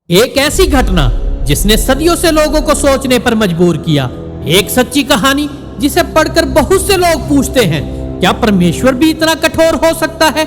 एक ऐसी घटना जिसने सदियों से लोगों को सोचने पर मजबूर किया। एक सच्ची कहानी जिसे पढ़कर बहुत से लोग पूछते हैं, क्या परमेश्वर भी इतना कठोर हो सकता है?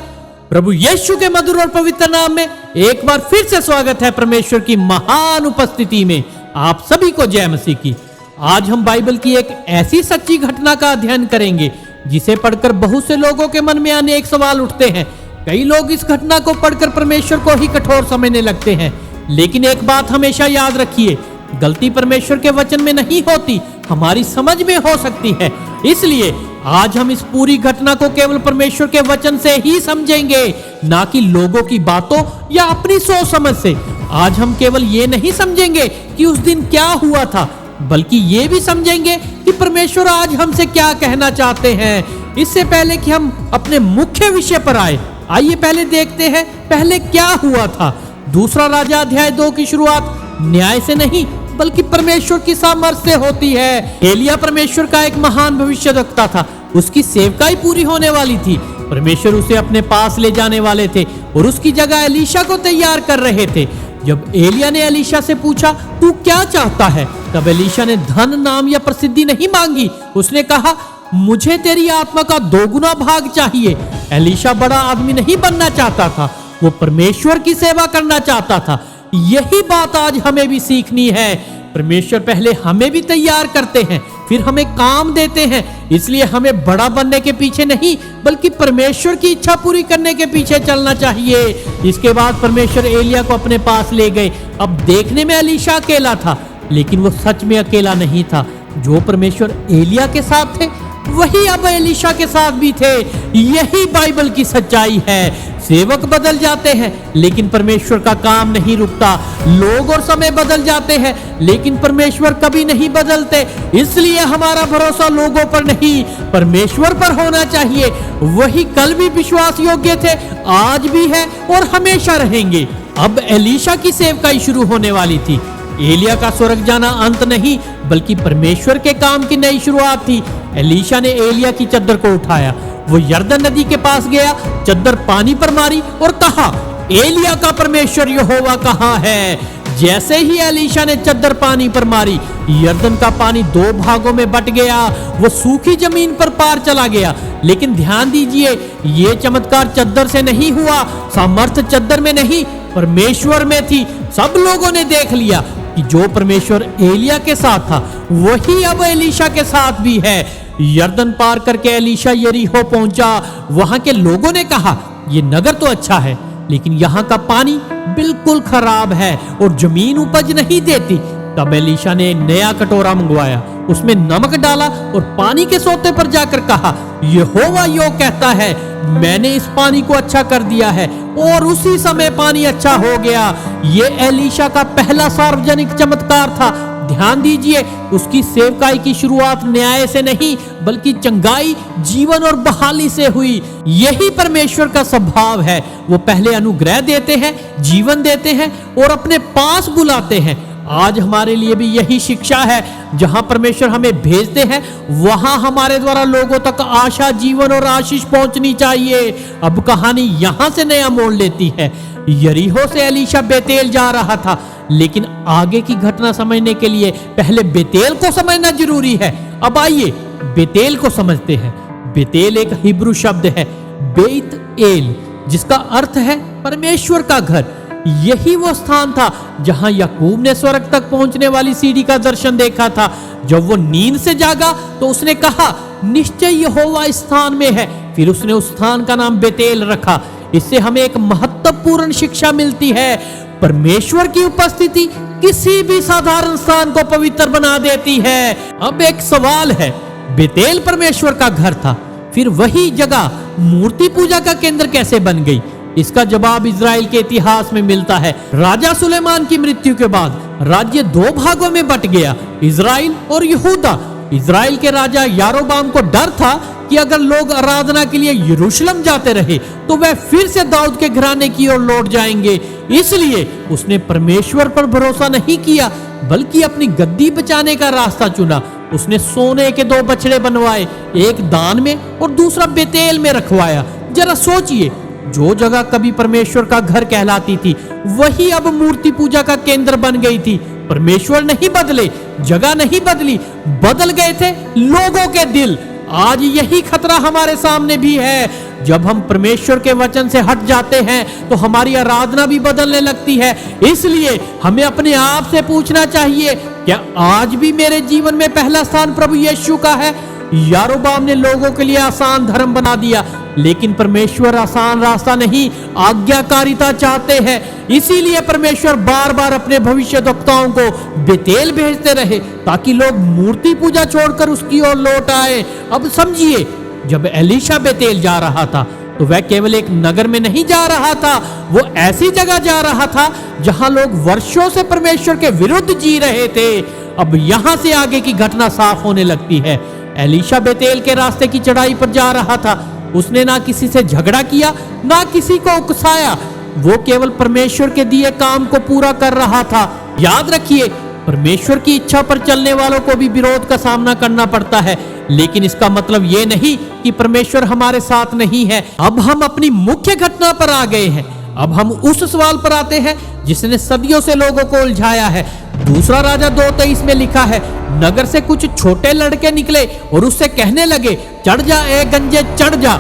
प्रभु यीशु के मधुर और पवित्र नाम में एक बार फिर से स्वागत है परमेश्वर की महान उपस्थिति में। आप सभी को जय मसीह की। आज हम बाइबल की एक ऐसी सच्ची घटना का अध्ययन करेंगे जिसे पढ़कर बहुत से लोगों के मन में अनेक सवाल उठते हैं। कई लोग इस घटना को पढ़कर परमेश्वर को ही कठोर समझने लगते हैं, लेकिन एक बात हमेशा याद रखिए, गलती परमेश्वर के वचन में नहीं होती, हमारी समझ में हो सकती है। इसलिए आज हम इस पूरी घटना को केवल परमेश्वर के वचन से ही समझेंगे, ना कि लोगों की बातों या अपनी सोच समझ से। आज हम केवल ये नहीं समझेंगे कि उस दिन क्या हुआ था, बल्कि ये भी समझेंगे कि परमेश्वर आज हमसे क्या कहना चाहते हैं। इससे पहले कि हम अपने मुख्य विषय पर आइए पहले देखते हैं पहले क्या हुआ था। दूसरा राजा अध्याय 2 की शुरुआत न्याय से नहीं बल्कि परमेश्वर की सामर्थ्य से होती है। एलिया परमेश्वर का एक महान भविष्यवक्ता था। उसकी सेवकाई पूरी होने वाली थी। परमेश्वर उसे अपने पास ले जाने वाले थे और उसकी जगह एलीशा को तैयार कर रहे थे। जब एलिया ने एलीशा से पूछा, तू क्या चाहता है? तब एलीशा ने धन, नाम या प्रसिद्धि नहीं मांगी। उसने कहा, मुझे तेरी आत्मा का 2 गुना भाग चाहिए। एलीशा बड़ा आदमी नहीं बनना चाहता था, वो परमेश्वर की सेवा करना चाहता था। यही बात आज हमें भी सीखनी है। परमेश्वर पहले हमें भी तैयार करते हैं, फिर हमें काम देते हैं। इसलिए हमें बड़ा बनने के पीछे नहीं बल्कि परमेश्वर की इच्छा पूरी करने के पीछे चलना चाहिए। इसके बाद परमेश्वर एलिया को अपने पास ले गए। अब देखने में एलीशा अकेला था, लेकिन वो सच में अकेला नहीं था। जो परमेश्वर एलिया के साथ थे वही अब एलीशा के साथ भी थे। यही बाइबल की सच्चाई है। सेवक बदल जाते हैं लेकिन परमेश्वर का काम नहीं रुकता। लोग और समय बदल जाते हैं लेकिन परमेश्वर कभी नहीं बदलते। इसलिए हमारा भरोसा लोगों पर नहीं परमेश्वर पर होना चाहिए। वही कल भी विश्वास योग्य थे, आज भी है और हमेशा रहेंगे। अब एलीशा की सेवकाई शुरू होने वाली थी। एलिया का स्वर्ग जाना अंत नहीं बल्कि परमेश्वर के काम की नई शुरुआत थी। एलीशा ने एलिया की चद्दर को उठाया, वो यरदन नदी के पास गया, चद्दर पानी पर मारी और कहा, एलिया का परमेश्वर यहोवा कहाँ है? जैसे ही एलीशा ने चद्दर पानी पर मारी, यरदन का पानी 2 भागों में बट गया। वो सूखी जमीन पर पार चला गया। लेकिन ध्यान दीजिए, ये चमत्कार चद्दर से नहीं हुआ, सामर्थ्य चद्दर में नहीं परमेश्वर में थी। सब लोगों ने देख लिया कि जो परमेश्वर एलिया के साथ था वही अब एलीशा के साथ भी है। यरदन पार करके एलीशा यरीहो पहुंचा। वहां के लोगों ने कहा, ये नगर तो अच्छा है लेकिन यहाँ का पानी बिल्कुल खराब है और जमीन उपज नहीं देती। तब एलीशा ने नया कटोरा मंगवाया, उसमें नमक डाला और पानी के सोते पर जाकर कहा, यहोवा यो कहता है, मैंने इस पानी को अच्छा कर दिया है। और उसी समय पानी अच्छा हो गया। ये एलीशा का पहला सार्वजनिक चमत्कार था। ध्यान दीजिए, उसकी सेवकाई की शुरुआत न्याय से नहीं बल्कि चंगाई, जीवन और बहाली से हुई। यही परमेश्वर का स्वभाव है। वो पहले अनुग्रह देते हैं, जीवन देते हैं और अपने पास बुलाते हैं। आज हमारे लिए भी यही शिक्षा है। जहां परमेश्वर हमें भेजते हैं वहां हमारे द्वारा लोगों तक आशा, जीवन और आशीष पहुंचनी चाहिए। अब कहानी यहां से नया मोड़ लेती है। यरीहो से एलीशा बेतेल जा रहा था, लेकिन आगे की घटना समझने के लिए पहले बेतेल को समझना जरूरी है। अब आइए बेतेल को समझते हैं। बेतेल एक हिब्रू शब्द है, बेत एल, जिसका अर्थ है परमेश्वर का घर। यही वो स्थान था जहां याकूब ने स्वर्ग तक पहुंचने वाली सीढ़ी का दर्शन देखा था। जब वो नींद से जागा तो उसने कहा, निश्चय यहोवा इस स्थान में है। फिर उसने उस स्थान का नाम बेतेल रखा। इससे हमें एक महत्वपूर्ण शिक्षा मिलती है। परमेश्वर की उपस्थिति किसी भी साधारण स्थान को पवित्र बना देती है। अब एक सवाल है, बेतेल परमेश्वर का घर था, फिर वही जगह मूर्ति पूजा का केंद्र कैसे बन गई? इसका जवाब इजराइल के इतिहास में मिलता है। राजा सुलेमान की मृत्यु के बाद राज्य 2 भागों में बट गया, इजराइल और यहूदा। इजराइल के राजा यारोबाम को डर था कि अगर लोग आराधना के लिए यरूशलेम जाते रहे तो वह फिर से दाऊद के घराने की ओर लौट जाएंगे। इसलिए उसने परमेश्वर पर भरोसा नहीं किया बल्कि अपनी गद्दी बचाने का रास्ता चुना। उसने सोने के 2 बछड़े बनवाए, एक दान में और दूसरा बेतेल में रखवाया। जरा सोचिए, जो जगह कभी परमेश्वर का घर कहलाती थी वही अब मूर्ति पूजा का केंद्र बन गई थी। परमेश्वर नहीं बदले, जगह नहीं बदली, बदल गए थे लोगों के दिल। आज यही खतरा हमारे सामने भी है। जब हम परमेश्वर के वचन से हट जाते हैं तो हमारी आराधना भी बदलने लगती है। इसलिए हमें अपने आप से पूछना चाहिए, क्या आज भी मेरे जीवन में पहला स्थान प्रभु यीशु का है? यारोबाम ने लोगों के लिए आसान धर्म बना दिया, लेकिन परमेश्वर आसान रास्ता नहीं, आज्ञाकारिता चाहते हैं। इसीलिए परमेश्वर बार बार अपने भविष्यद्वक्ताओं को बेतेल भेजते रहे ताकि लोग मूर्ति पूजा छोड़कर उसकी ओर लौट आए। अब समझिए, जब एलीशा बेतेल जा रहा था तो वह केवल एक नगर में नहीं जा रहा था, वो ऐसी जगह जा रहा था जहां लोग वर्षों से परमेश्वर के विरुद्ध जी रहे थे। अब यहां से आगे की घटना साफ होने लगती है। एलीशा बेतेल के रास्ते की चढ़ाई पर जा रहा था। उसने ना किसी से झगड़ा किया, ना किसी को उकसाया। वो केवल परमेश्वर के दिए काम को पूरा कर रहा था। याद रखिए, परमेश्वर की इच्छा पर चलने वालों को भी विरोध का सामना करना पड़ता है, लेकिन इसका मतलब ये नहीं कि परमेश्वर हमारे साथ नहीं है। अब हम अपनी मुख्य घटना पर आ गए हैं। अब हम उस सवाल पर आते हैं जिसने सदियों से लोगों को उलझाया है। दूसरा राजा 2:23 में लिखा है, नगर से कुछ छोटे लड़के निकले और उससे कहने लगे, चढ़ जा ए गंजे चढ़ जा।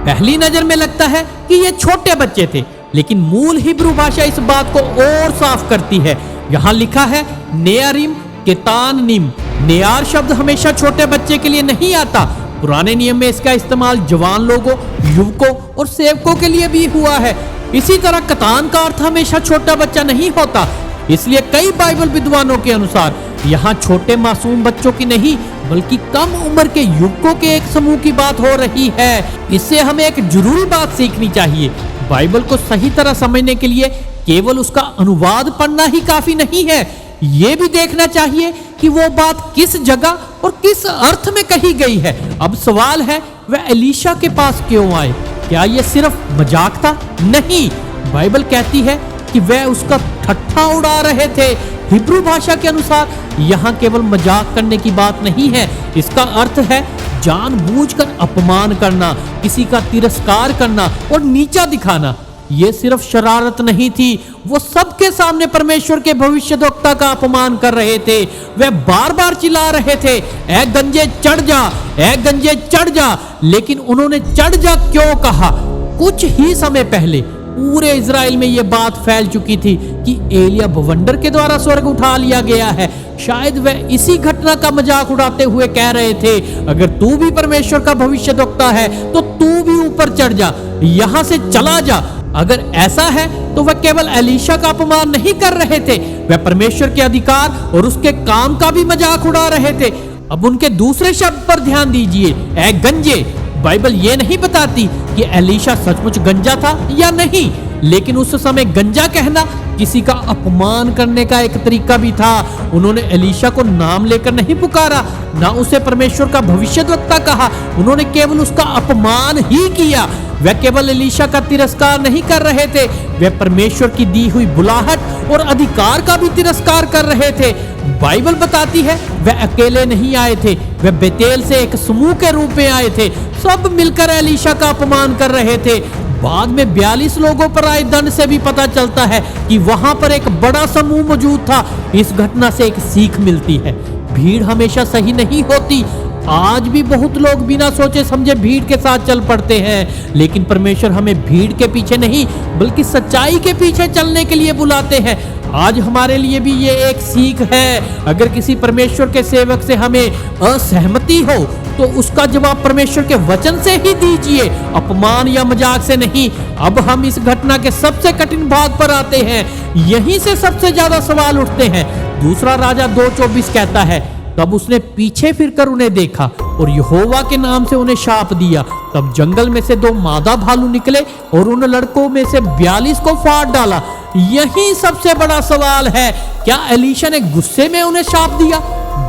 पहली नजर में लगता है कि ये छोटे बच्चे थे, लेकिन मूल हिब्रू भाषा इस बात को और साफ करती है। यहाँ लिखा है नेयारिम केतानिम। नेयार शब्द हमेशा छोटे बच्चे के लिए नहीं आता। पुराने नियम में इसका इस्तेमाल जवान लोगों, युवकों और सेवकों के लिए भी हुआ है। इसी तरह कतान का अर्थ हमेशा छोटा बच्चा नहीं होता। इसलिए कई बाइबल विद्वानों के अनुसार यहाँ छोटे मासूम बच्चों की नहीं, बल्कि कम उम्र के युवकों के एक समूह की बात हो रही है। इससे हमें एक जरूरी बात सीखनी चाहिए। बाइबल को सही तरह समझने के लिए केवल उसका अनुवाद पढ़ना ही काफी नहीं है, ये भी देखना चाहिए कि वो बात किस जगह और किस अर्थ में कही गई है। अब सवाल है, वह एलीशा के पास क्यों आए? क्या ये सिर्फ मजाक था? नहीं, बाइबल कहती है कि वह उसका ठट्ठा उड़ा रहे थे। हिब्रू भाषा के अनुसार यहाँ केवल मजाक करने की बात नहीं है। इसका अर्थ है जानबूझकर अपमान करना, किसी का तिरस्कार करना और नीचा दिखाना। ये सिर्फ शरारत नहीं थी, वो सबके सामने परमेश्वर के भविष्यद्वक्ता का अपमान कर रहे थे। वे बार बार चिल्ला रहे थे, ए गंजे चढ़ जा, ए गंजे चढ़ जा। लेकिन उन्होंने चढ़ जा क्यों कहा? कुछ ही समय पहले पूरे इजराइल में यह बात फैल चुकी थी कि एलिया भवंडर के द्वारा स्वर्ग उठा लिया गया है। शायद वह इसी घटना का मजाक उड़ाते हुए कह रहे थे, अगर तू भी परमेश्वर का भविष्यद्वक्ता है तो तू भी ऊपर चढ़ जा, यहां से चला जा। अगर ऐसा है तो वह केवल एलीशा का अपमान नहीं कर रहे थे, वह परमेश्वर के अधिकार और उसके काम का भी मजाक उड़ा रहे थे। अब उनके दूसरे शब्द पर ध्यान दीजिए, ए गंजे। बाइबल ये नहीं बताती कि एलीशा सचमुच गंजा था या नहीं, लेकिन उस समय गंजा कहना किसी का अपमान करने का एक तरीका भी था। उन्होंने एलीशा को नाम लेकर नहीं पुकारा, ना उसे परमेश्वर का भविष्यद्वक्ता कहा, उन्होंने केवल उसका अपमान ही किया। वे केवल एलीशा का तिरस्कार नहीं कर रहे थे, वे परमेश्वर की दी हुई बुलाहट और अधिकार का भी तिरस्कार कर रहे थे। बाइबल बताती है वे अकेले नहीं आए थे, वे बेतेल से एक समूह के रूप में आए थे। सब मिलकर एलीशा का अपमान कर रहे थे। बाद में 42 लोगों पर आए दंड से भी पता चलता है कि वहां पर एक बड़ा समूह मौजूद था। इस घटना से एक सीख मिलती है, भीड़ हमेशा सही नहीं होती। आज भी बहुत लोग बिना सोचे समझे भीड़ के साथ चल पड़ते हैं, लेकिन परमेश्वर हमें भीड़ के पीछे नहीं बल्कि सच्चाई के पीछे चलने के लिए बुलाते हैं। आज हमारे लिए भी ये एक सीख है। अगर किसी परमेश्वर के सेवक से हमें असहमति हो तो उसका जवाब परमेश्वर के वचन से ही दीजिए, अपमान या मजाक से नहीं। अब हम इस घटना के सबसे कठिन भाग पर आते हैं। यहीं से सबसे ज्यादा सवाल उठते हैं। दूसरा राजा 2:24 कहता है, तब उसने पीछे फिरकर उन्हें देखा और यहोवा के नाम से उन्हें शाप दिया। तब जंगल में से 2 मादा भालू निकले और उन लड़कों में से 42 को फाड़ डाला। यही सबसे बड़ा सवाल है, क्या एलीशा ने गुस्से में उन्हें शाप दिया?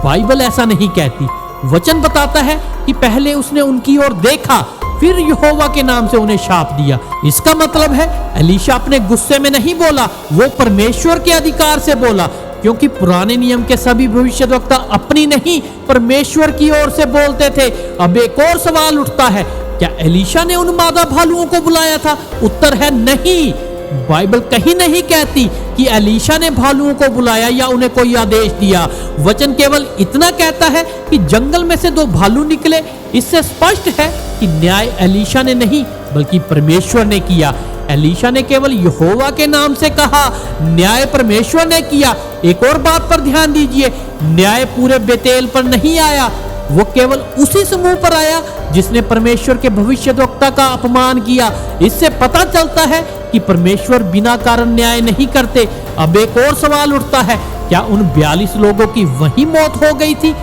बाइबल ऐसा नहीं कहती। वचन बताता है कि पहले उसने उनकी ओर देखा, फिर यहोवा के नाम से उन्हें शाप दिया। इसका मतलब है एलीशा अपने गुस्से में नहीं बोला, वो परमेश्वर के अधिकार से बोला। क्योंकि पुराने नियम के सभी भविष्यद्वक्ता अपनी नहीं परमेश्वर की ओर से बोलते थे। अब एक और सवाल उठता है, क्या एलीशा ने उन मादा भालुओं को बुलाया था? उत्तर है नहीं। बाइबल कहीं नहीं कहती कि एलीशा ने भालुओं को बुलाया या उन्हें कोई आदेश दिया। वचन केवल इतना कहता है कि जंगल में से 2 भालू निकले। इससे स्पष्ट है कि न्याय एलीशा ने नहीं बल्कि परमेश्वर ने किया। एलीशा ने केवल यहोवा के नाम से कहा, न्याय परमेश्वर ने किया। एक और बात पर ध्यान दीजिए, न्याय पूरे बेतेल पर नहीं आया, वो केवल उसी समूह पर आया जिसने परमेश्वर के भविष्यद्वक्ता का अपमान किया। इससे पता चलता है कि परमेश्वर बिना कारण न्याय नहीं करते। अब एक और सवाल उठता है, क्या उन 42 लोगों की वही मौत हो गई थी?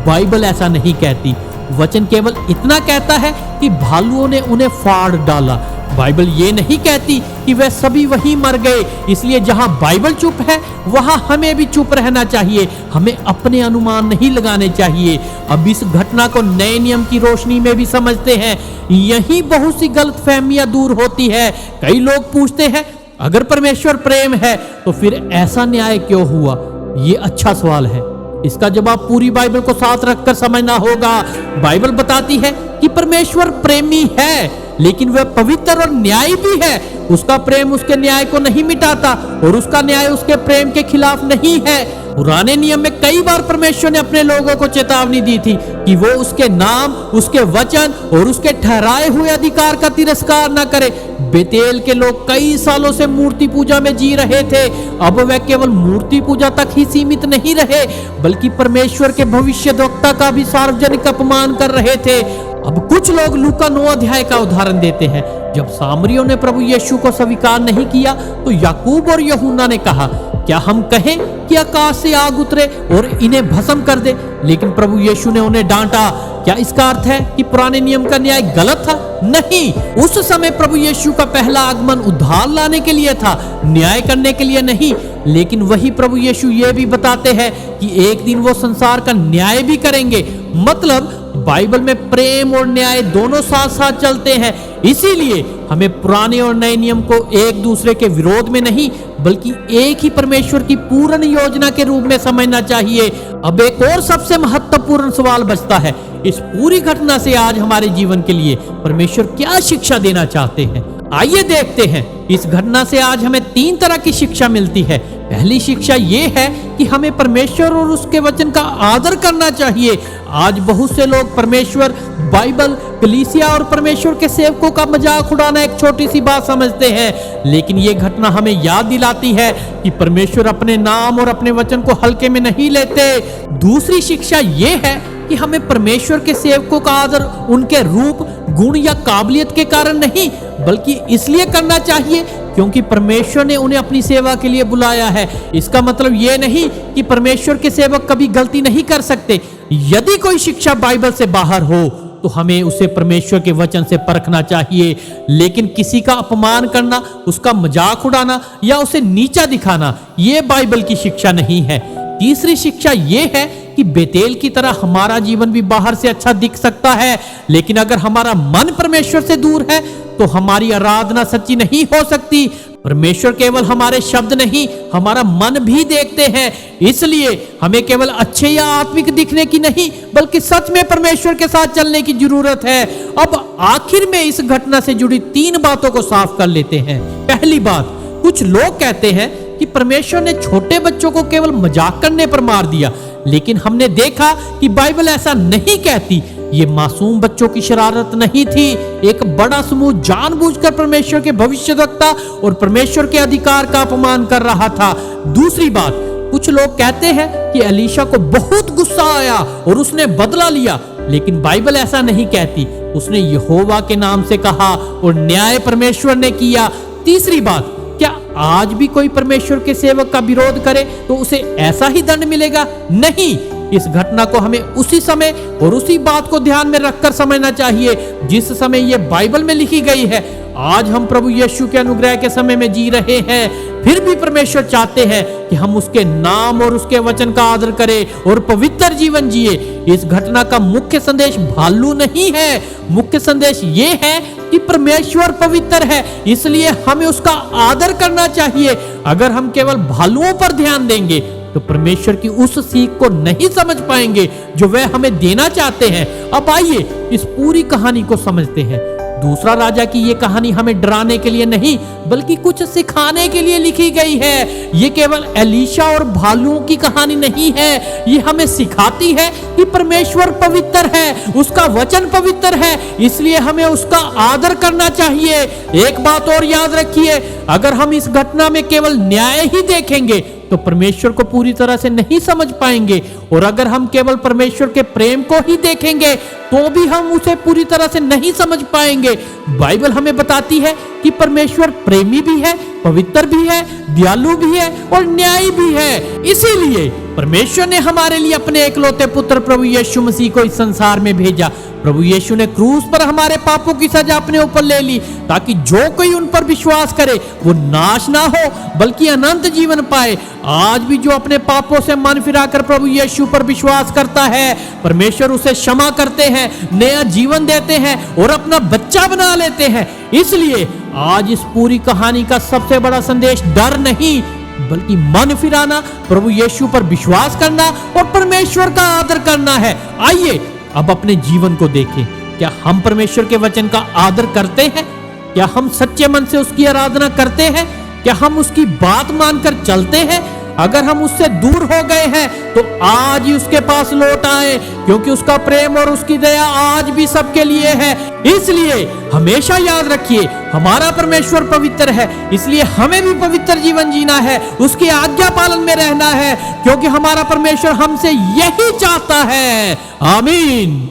बाइबल ऐसा नहीं कहती। वचन केवल इतना कहता है कि भालुओं ने उन्हें फाड़ डाला। बाइबल ये नहीं कहती कि वे सभी वहीं मर गए। इसलिए जहां बाइबल चुप है वहां हमें भी चुप रहना चाहिए। हमें अपने अनुमान नहीं लगाने चाहिए। अब इस घटना को नए नियम की रोशनी में भी समझते हैं। यही बहुत सी गलतफहमियां दूर होती है। कई लोग पूछते हैं, अगर परमेश्वर प्रेम है तो फिर ऐसा न्याय क्यों हुआ? ये अच्छा सवाल है। इसका जवाब पूरी बाइबल को साथ रखकर समझना होगा। बाइबल बताती है कि परमेश्वर प्रेमी है, लेकिन वह पवित्र और न्यायी भी है। उसका प्रेम उसके न्याय को नहीं मिटाता और उसका न्याय उसके प्रेम के खिलाफ नहीं है। पुराने नियम में कई बार परमेश्वर ने अपने लोगों को चेतावनी दी थी कि वो उसके नाम, उसके वचन और उसके ठहराए हुए अधिकार का तिरस्कार न करे। बेतेल के लोग कई सालों से मूर्ति पूजा में जी रहे थे। अब वे केवल मूर्ति पूजा तक ही सीमित नहीं रहे, बल्कि परमेश्वर के भविष्यद्वक्ता का भी सार्वजनिक अपमान कर रहे थे। अब कुछ लोग लूका 9 अध्याय का उदाहरण देते हैं। जब सामरियों ने प्रभु यीशु को स्वीकार नहीं किया तो याकूब और यूहन्ना ने कहा, क्या हम कहें कि आकाश से आग उतरे और इन्हें भस्म कर दे? लेकिन प्रभु यीशु ने उन्हें डांटा। क्या इसका अर्थ है कि पुराने नियम का न्याय गलत था? नहीं। उस समय प्रभु यीशु का पहला आगमन उद्धार लाने के लिए था, न्याय करने के लिए नहीं। लेकिन वही प्रभु यीशु ये भी बताते हैं कि एक दिन वो संसार का न्याय भी करेंगे। मतलब बाइबल में प्रेम और न्याय दोनों साथ साथ चलते हैं। इसीलिए हमें पुराने और नए नियम को एक दूसरे के विरोध में नहीं बल्कि एक ही परमेश्वर की पूर्ण योजना के रूप में समझना चाहिए। अब एक और सबसे महत्वपूर्ण सवाल बचता है, इस पूरी घटना से आज हमारे जीवन के लिए परमेश्वर क्या शिक्षा देना चाहते हैं? आइए देखते हैं। इस घटना से आज हमें 3 तरह की शिक्षा मिलती है। पहली शिक्षा ये है कि हमें परमेश्वर और उसके वचन का आदर करना चाहिए। आज बहुत से लोग परमेश्वर, बाइबल, कलीसिया और परमेश्वर के सेवकों का मजाक उड़ाना एक छोटी सी बात समझते हैं। लेकिन ये घटना हमें याद दिलाती है कि परमेश्वर अपने नाम और अपने वचन को हल्के में नहीं लेते। दूसरी शिक्षा ये है कि हमें परमेश्वर के सेवकों का आदर उनके रूप, गुण या काबिलियत के कारण नहीं बल्कि इसलिए करना चाहिए क्योंकि परमेश्वर ने उन्हें अपनी सेवा के लिए बुलाया है। इसका मतलब ये नहीं कि परमेश्वर के सेवक कभी गलती नहीं कर सकते। यदि कोई शिक्षा बाइबल से बाहर हो तो हमें उसे परमेश्वर के वचन से परखना चाहिए। लेकिन किसी का अपमान करना, उसका मजाक उड़ाना या उसे नीचा दिखाना, ये बाइबल की शिक्षा नहीं है। तीसरी शिक्षा ये है कि बेतेल की तरह हमारा जीवन भी बाहर से अच्छा दिख सकता है, लेकिन अगर हमारा मन परमेश्वर से दूर है तो हमारी आराधना सच्ची नहीं हो सकती। परमेश्वर केवल हमारे शब्द नहीं, हमारा मन भी देखते हैं। इसलिए हमें केवल अच्छे या आत्मिक दिखने की नहीं बल्कि सच में परमेश्वर के साथ चलने की जरूरत है। अब आखिर में इस घटना से जुड़ी 3 बातों को साफ कर लेते हैं। पहली बात, कुछ लोग कहते हैं कि परमेश्वर ने छोटे बच्चों को केवल मजाक करने पर मार दिया, लेकिन हमने देखा कि बाइबल ऐसा नहीं कहती। ये मासूम बच्चों की शरारत नहीं थी। एक बड़ा समूह जानबूझकर परमेश्वर के भविष्यद्वक्ता और परमेश्वर के अधिकार का अपमान कर रहा था। दूसरी बात, कुछ लोग कहते हैं कि एलीशा को बहुत गुस्सा आया और उसने बदला लिया, लेकिन बाइबल ऐसा नहीं कहती। उसने यहोवा के नाम से कहा और न्याय परमेश्वर ने किया। तीसरी बात, क्या आज भी कोई परमेश्वर के सेवक का विरोध करे तो उसे ऐसा ही दंड मिलेगा? नहीं। इस घटना को हमें उसी समय और उसी बात को ध्यान में रखकर समझना चाहिए जिस समय यह बाइबल में लिखी गई है। आज हम प्रभु यीशु के अनुग्रह के समय में जी रहे हैं, फिर भी परमेश्वर चाहते हैं कि हम उसके नाम और उसके वचन का आदर करें और पवित्र जीवन जिए। इस घटना का मुख्य संदेश भालू नहीं है, मुख्य संदेश ये है कि परमेश्वर पवित्र है, इसलिए हमें उसका आदर करना चाहिए। अगर हम केवल भालुओं पर ध्यान देंगे तो परमेश्वर की उस सीख को नहीं समझ पाएंगे जो वह हमें देना चाहते हैं। अब आइए इस पूरी कहानी को समझते हैं। दूसरा राजा की ये कहानी हमें डराने के लिए नहीं बल्कि कुछ सिखाने के लिए लिखी गई है। ये केवल एलीशा और भालुओं की कहानी नहीं है, ये हमें सिखाती है कि परमेश्वर पवित्र है, उसका वचन पवित्र है, इसलिए हमें उसका आदर करना चाहिए। एक बात और याद रखिए, अगर हम इस घटना में केवल न्याय ही देखेंगे तो परमेश्वर को पूरी तरह से नहीं समझ पाएंगे, और अगर हम केवल परमेश्वर के प्रेम को ही देखेंगे तो भी हम उसे पूरी तरह से नहीं समझ पाएंगे। बाइबल हमें बताती है कि परमेश्वर प्रेमी भी है, पवित्र भी है, दयालु भी है और न्यायी भी है। इसीलिए परमेश्वर ने हमारे लिए अपने एकलौते पुत्र प्रभु यीशु मसीह को इस संसार में भेजा। प्रभु यीशु ने क्रूस पर हमारे पापों की सजा अपने ऊपर ले ली, ताकि जो कोई उन पर विश्वास करे वो नाश ना हो बल्कि अनंत जीवन पाए। आज भी जो अपने पापों से मन फिराकर प्रभु यीशु पर विश्वास करता है, परमेश्वर उसे क्षमा करते हैं, नया जीवन देते हैं और अपना बच्चा बना लेते हैं। इसलिए आज इस पूरी कहानी का सबसे बड़ा संदेश डर नहीं बल्कि मन फिराना, प्रभु यीशु पर विश्वास करना और परमेश्वर का आदर करना है। आइए अब अपने जीवन को देखें। क्या हम परमेश्वर के वचन का आदर करते हैं? क्या हम सच्चे मन से उसकी आराधना करते हैं? क्या हम उसकी बात मानकर चलते हैं? अगर हम उससे दूर हो गए हैं तो आज ही उसके पास लौट आए, क्योंकि उसका प्रेम और उसकी दया आज भी सबके लिए है। इसलिए हमेशा याद रखिए, हमारा परमेश्वर पवित्र है, इसलिए हमें भी पवित्र जीवन जीना है, उसकी आज्ञा पालन में रहना है, क्योंकि हमारा परमेश्वर हमसे यही चाहता है। आमीन।